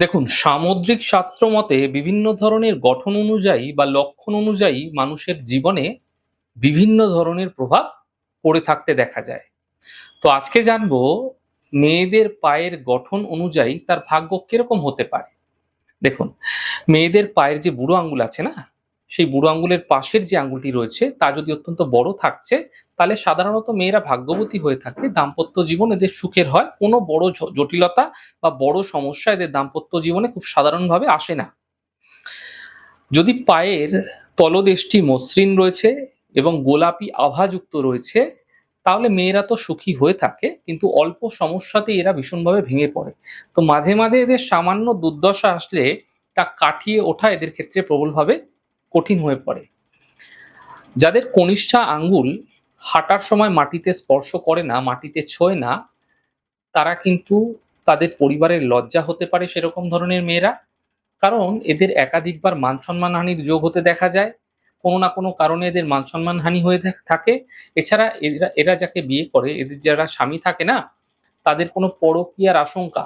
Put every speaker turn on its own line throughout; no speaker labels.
দেখুন, সামুদ্রিক শাস্ত্র মতে বিভিন্ন ধরনের গঠন অনুযায়ী বা লক্ষণ অনুযায়ী মানুষের জীবনে বিভিন্ন ধরনের প্রভাব পড়ে থাকতে দেখা যায়। তো আজকে জানবো মেয়েদের পায়ের গঠন অনুযায়ী তার ভাগ্য কিরকম হতে পারে। দেখুন, মেয়েদের পায়ের যে বুড়ো আঙ্গুল আছে না, সেই বুড়ো আঙ্গুলের পাশের যে আঙ্গুলটি রয়েছে তা যদি অত্যন্ত বড় থাকছে, তাহলে সাধারণত মেয়েরা ভাগ্যবতী হয়ে থাকে। দাম্পত্য জীবন এদের সুখের হয়। কোনো বড় জটিলতা বা বড় সমস্যা এদের দাম্পত্য জীবনে খুব সাধারণভাবে আসে না। যদি পায়ের তলদেশটি মসৃণ রয়েছে এবং গোলাপি আভাযুক্ত রয়েছে, তাহলে মেয়েরা তো সুখী হয়ে থাকে, কিন্তু অল্প সমস্যাতেই এরা ভীষণভাবে ভেঙে পড়ে। তো মাঝে মাঝে এদের সামান্য দুর্দশা আসলে তা কাটিয়ে ওঠা এদের ক্ষেত্রে প্রবলভাবে কঠিন হয়ে পড়ে। যাদের কনিষ্ঠা আঙ্গুল হাঁটার সময় মাটিতে স্পর্শ করে না, মাটিতে ছোঁয় না, তারা কিন্তু তাদের পরিবারের লজ্জা হতে পারে সেরকম ধরনের মেয়েরা। কারণ এদের একাধিকবার মান সম্মান হানির যোগ হতে দেখা যায়। কোনো না কোনো কারণে এদের মান সম্মান হানি হয়ে থাকে। এছাড়া এরা এরা যাকে বিয়ে করে, এদের যারা স্বামী থাকে না, তাদের কোনো পরকীয়ার আশঙ্কা,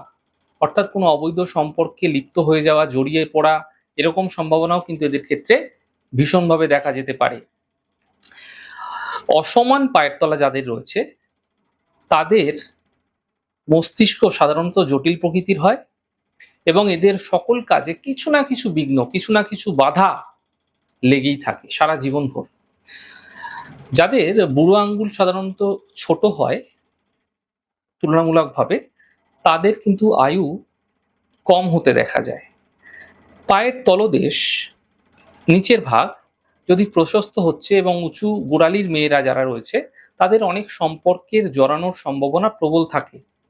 অর্থাৎ কোনো অবৈধ সম্পর্কে লিপ্ত হয়ে যাওয়া, জড়িয়ে পড়া, এরকম সম্ভাবনাও কিন্তু এদের ক্ষেত্রে ভীষণভাবে দেখা যেতে পারে। অসমান পায়ের তলা যাদের রয়েছে, তাদের মস্তিষ্ক সাধারণত জটিল প্রকৃতির হয় এবং এদের সকল কাজে কিছু না কিছু বিঘ্ন, কিছু না কিছু বাধা লেগেই থাকে সারা জীবনভর। যাদের বুড়ো আঙ্গুল সাধারণত ছোট হয় তুলনামূলকভাবে, তাদের কিন্তু আয়ু কম হতে দেখা যায়। পায়ের তলদেশ, নিচের ভাগ যদি প্রশস্ত হচ্ছে এবং উঁচু গোড়ালির মেয়েরা যারা রয়েছে, তাদের অনেক সম্পর্কের জড়ানোর সম্ভাবনা প্রবল থাকে।